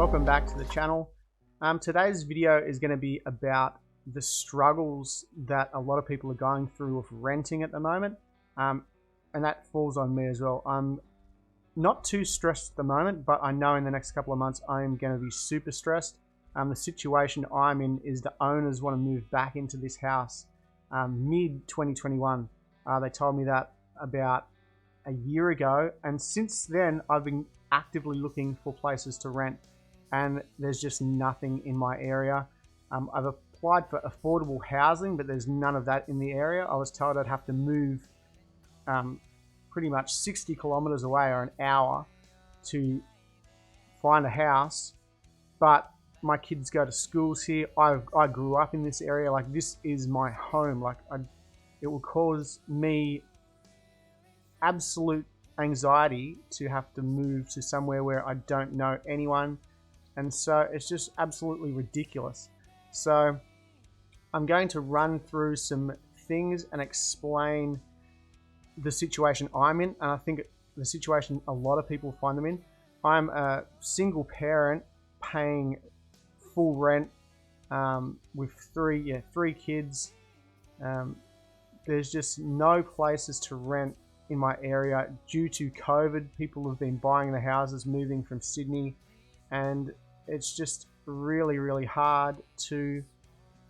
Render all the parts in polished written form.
welcome back to the channel. Today's video is going to be about the struggles that a lot of people are going through with renting at the moment, and that falls on me as well. I'm not too stressed at the moment, but I know in the next couple of months I am going to be super stressed. The situation I'm in is the owners want to move back into this house mid 2021. They told me that about a year ago, and since then I've been actively looking for places to rent, and there's just nothing in my area. I've applied for affordable housing, but there's none of that in the area. I was told I'd have to move pretty much 60 kilometers away or an hour to find a house, but my kids go to schools here. I grew up in this area. Like, this is my home. Like, it will cause me absolute anxiety to have to move to somewhere where I don't know anyone, and so it's just absolutely ridiculous. So I'm going to run through some things and explain the situation I'm in, and I think the situation a lot of people find them in. I'm a single parent paying full rent with three kids. There's just no places to rent in my area due to COVID. People have been buying the houses, moving from Sydney, and it's just really hard to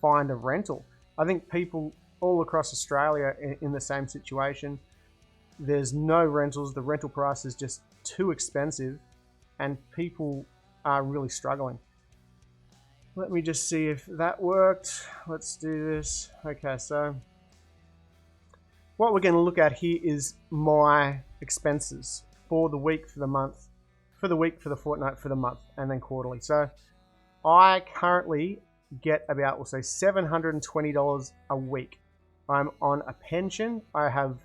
find a rental. I think people all across Australia are in the same situation. There's no rentals. The rental price is just too expensive, and people are really struggling. Let me just see if that worked. Let's do this. Okay, so what we're going to look at here is my expenses for the week, for the month, for the week, for the fortnight, for the month, and then quarterly. So I currently get about, we'll say, $720 a week. I'm on a pension. I have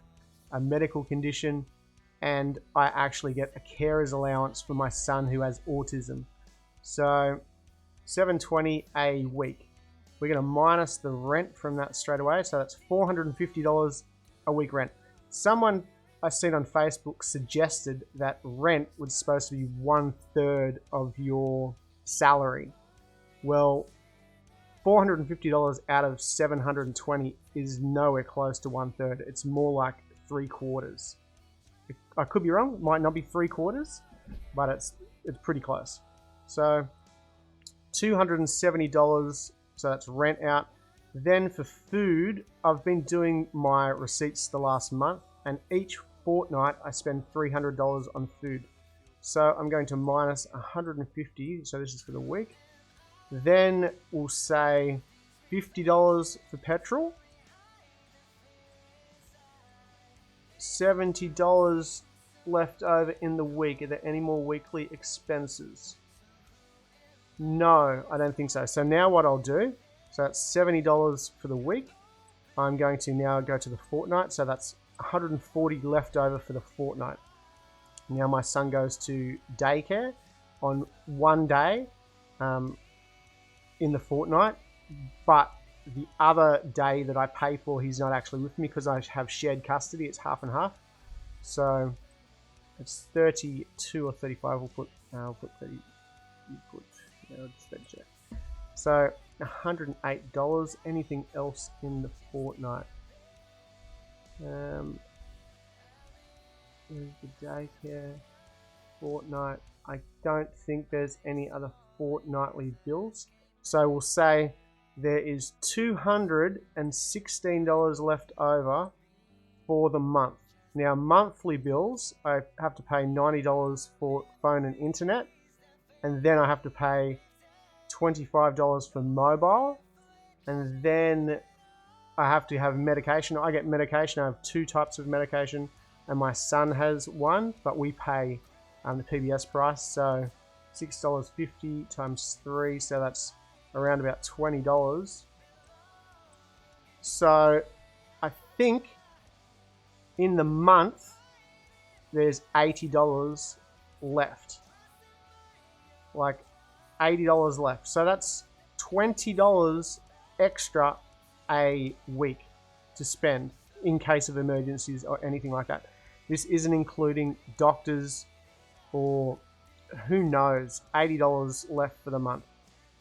a medical condition, and I actually get a carer's allowance for my son who has autism. So $720 a week. We're going to minus the rent from that straight away. So that's $450 a week rent. Someone I've seen on Facebook suggested that rent was supposed to be 1/3 of your salary. Well, $450 out of $720 is nowhere close to 1/3. It's more like 3/4. I could be wrong. It might not be 3/4, but it's pretty close. So $270. So that's rent out. Then for food, I've been doing my receipts the last month, and each fortnight I spend $300 on food. So I'm going to minus $150. So this is for the week. Then we'll say $50 for petrol, $70 left over in the week. Are there any more weekly expenses? No, I don't think so. So now what I'll do, so that's $70 for the week. I'm going to now go to the fortnight. So that's $140 left over for the fortnight. Now my son goes to daycare on one day in the fortnight, but the other day that I pay for, he's not actually with me because I have shared custody. It's half and half. So it's 32 or 35. We'll put 30. So $108. Anything else in the fortnight? There's the daycare fortnight. I don't think there's any other fortnightly bills. So we'll say there is $216 left over for the month. Now, monthly bills, I have to pay $90 for phone and internet, and then I have to pay $25 for mobile, and then I have to have medication. I get medication. I have 2 types of medication, and my son has one, but we pay the PBS price. So $6.50 times 3, so that's around about $20. So I think in the month there's $80 left. Like $80 left. So that's $20 extra a week to spend in case of emergencies or anything like that. This isn't including doctors or who knows, $80 left for the month.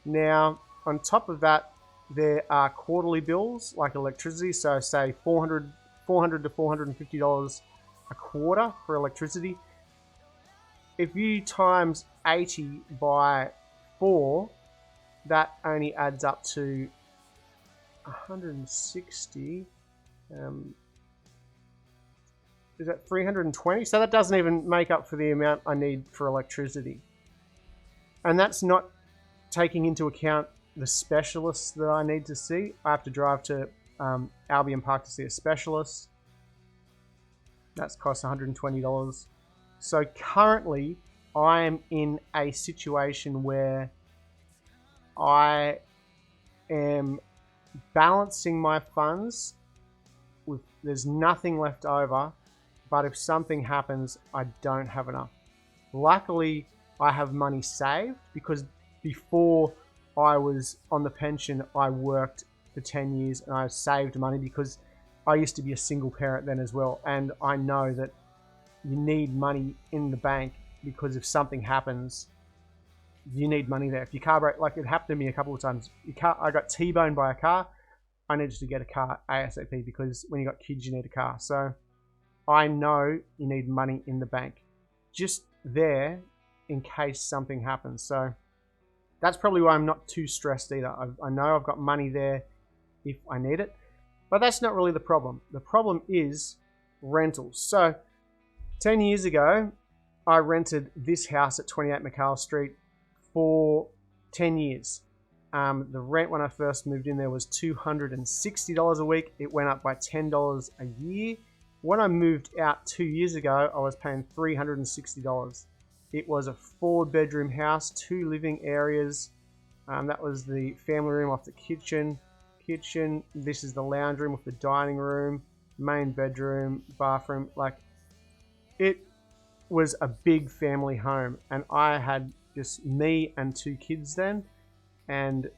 Now, on top of that, there are quarterly bills like electricity. So say $400 to $450 a quarter for electricity. If you times 80 by 4, that only adds up to 160. Is that 320? So that doesn't even make up for the amount I need for electricity. And that's not taking into account the specialists that I need to see. I have to drive to Albion Park to see a specialist. That's cost $120. So currently I am in a situation where I am balancing my funds with, there's nothing left over, but if something happens, I don't have enough. Luckily, I have money saved because before I was on the pension, I worked for 10 years and I saved money because I used to be a single parent then as well. And I know that you need money in the bank because if something happens, you need money there. If your car breaks, like it happened to me a couple of times, I got T-boned by a car. I needed to get a car ASAP because when you got kids, you need a car. So I know you need money in the bank just there in case something happens. So that's probably why I'm not too stressed either. I know I've got money there if I need it, but that's not really the problem. The problem is rentals. So 10 years ago, I rented this house at 28 McCall Street for 10 years. The rent when I first moved in there was $260 a week. It went up by $10 a year. When I moved out 2 years ago, I was paying $360. It was a 4-bedroom house, 2 living areas. That was the family room off the kitchen. This is the lounge room with the dining room, main bedroom, bathroom. Like, it was a big family home, and I had just me and 2 kids then, and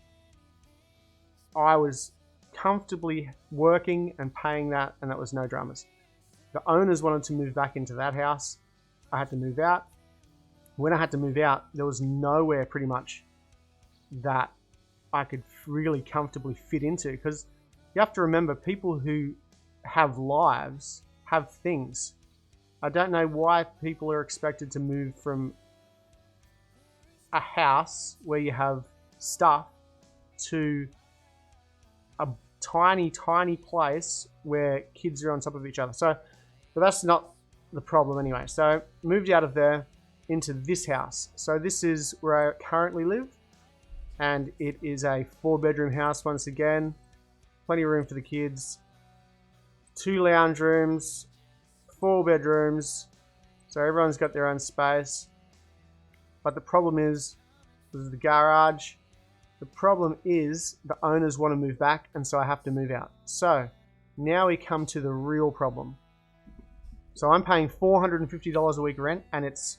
I was comfortably working and paying that, and that was no dramas. The owners wanted to move back into that house. I had to move out. When I had to move out, there was nowhere pretty much that I could really comfortably fit into, because you have to remember, people who have lives have things. I don't know why people are expected to move from a house where you have stuff to a tiny place where kids are on top of each other. So, but that's not the problem anyway. So moved out of there into this house. So this is where I currently live, and it is a 4-bedroom house once again. Plenty of room for the kids. 2 lounge rooms, 4 bedrooms. So everyone's got their own space. But the problem is, this is the garage. The problem is the owners want to move back, and so I have to move out. So now we come to the real problem. So I'm paying $450 a week rent, and it's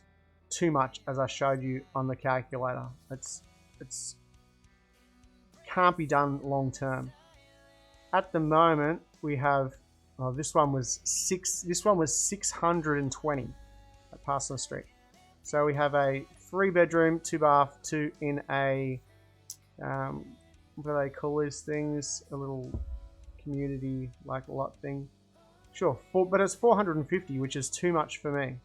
too much, as I showed you on the calculator. It's can't be done long term. At the moment, we have this one was 620 at Parsons Street. So we have a 3-bedroom, 2-bath, 2 in a what do they call these things? A little community like lot thing. Sure, but it's 450, which is too much for me.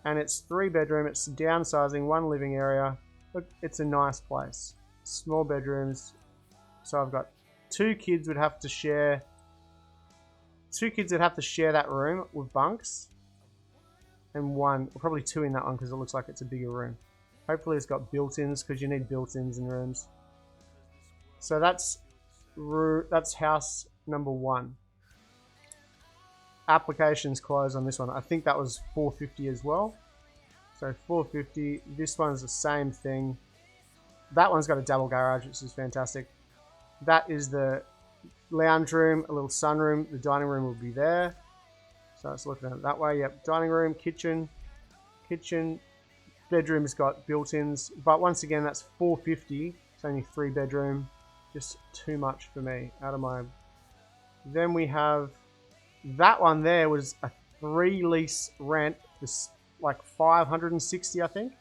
And it's 3-bedroom. It's downsizing, 1 living area. Look, it's a nice place. Small bedrooms. So I've got 2 kids would have to share. 2 kids that have to share that room with bunks, and 1, or probably 2 in that one because it looks like it's a bigger room. Hopefully it's got built-ins, because you need built-ins in rooms. So that's house number 1. Applications closed on this one. I think that was $450 as well. So $450. This one's the same thing. That one's got a double garage, which is fantastic. That is the lounge room, a little sunroom. The dining room will be there. So it's looking at it that way. Yep, dining room, kitchen. Bedroom's got built-ins, but once again, that's $450. It's only 3-bedroom. Just too much for me. Out of my. Then we have that one there was a 3 lease rent. This like $560, I think.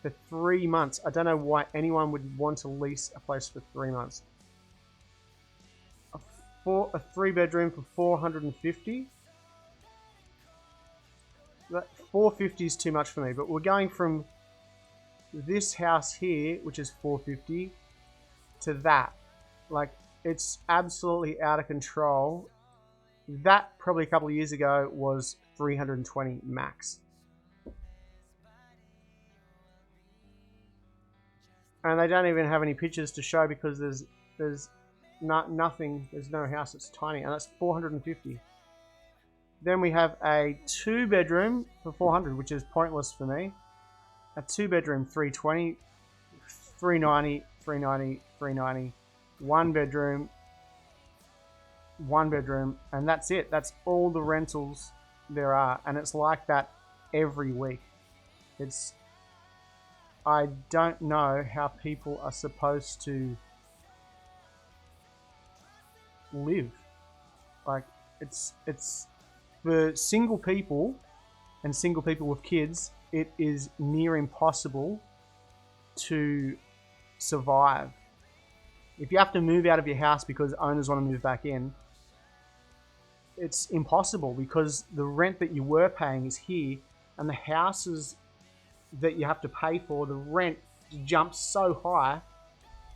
for 3 months. I don't know why anyone would want to lease a place for 3 months. A 3-bedroom for 450. That 450 is too much for me, but we're going from this house here, which is 450, to that. Like, it's absolutely out of control. That probably a couple of years ago was 320 max. And they don't even have any pictures to show because there's nothing, there's no house that's tiny, and that's 450. Then we have a 2-bedroom for 400, which is pointless for me. A 2-bedroom 320, 390, 390, 390. 1-bedroom, 1-bedroom, and that's it. That's all the rentals there are, and it's like that every week. I don't know how people are supposed to live. Like, it's for single people and single people with kids, it is near impossible to survive. If you have to move out of your house because owners want to move back in, it's impossible because the rent that you were paying is here, and the houses that you have to pay for, the rent jumps so high,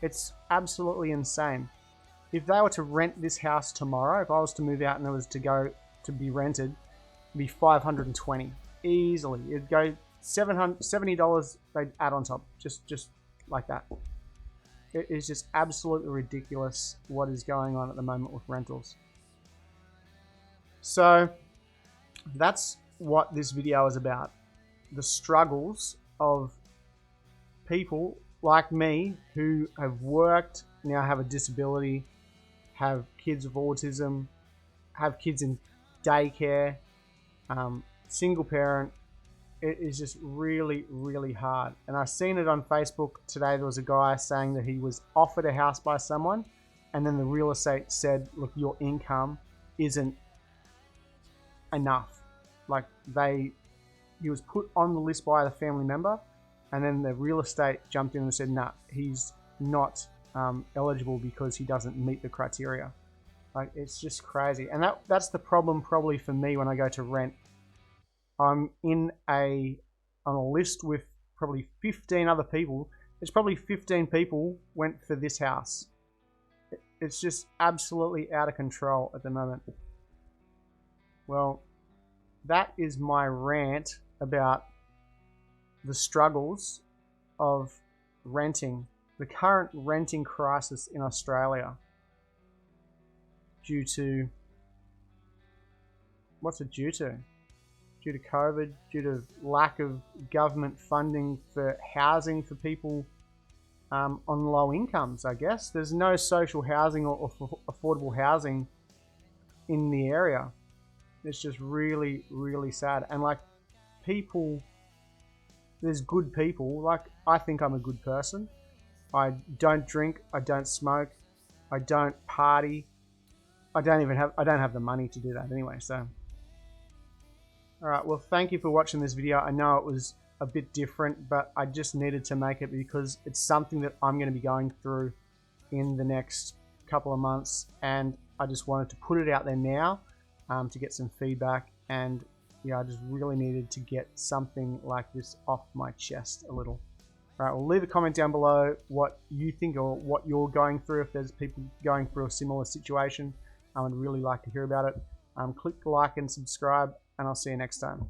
it's absolutely insane. If they were to rent this house tomorrow, if I was to move out and it was to go to be rented, it'd be $520 easily. It'd go $70 they'd add on top, just like that. It is just absolutely ridiculous what is going on at the moment with rentals. So that's what this video is about. The struggles of people like me who have worked, now have a disability, have kids with autism, have kids in daycare, single parent. It is just really, really hard. And I've seen it on Facebook today. There was a guy saying that he was offered a house by someone, and then the real estate said, look, your income isn't enough. Like, he was put on the list by the family member, and then the real estate jumped in and said, nah, he's not eligible because he doesn't meet the criteria. Like, it's just crazy. And that's the problem probably for me when I go to rent. I'm on a list with probably 15 other people. There's probably 15 people went for this house. It's just absolutely out of control at the moment. Well, that is my rant about the struggles of renting, the current renting crisis in Australia due to, what's it due to? Due to COVID, due to lack of government funding for housing for people on low incomes, I guess. There's no social housing or affordable housing in the area. It's just really, really sad. And like, people, there's good people. Like, I think I'm a good person. I don't drink, I don't smoke, I don't party. I don't have the money to do that anyway, so. Alright, well, thank you for watching this video. I know it was a bit different, but I just needed to make it because it's something that I'm going to be going through in the next couple of months, and I just wanted to put it out there now to get some feedback, and yeah, I just really needed to get something like this off my chest a little. Alright, well, leave a comment down below what you think or what you're going through, if there's people going through a similar situation. I would really like to hear about it. Click like and subscribe, and I'll see you next time.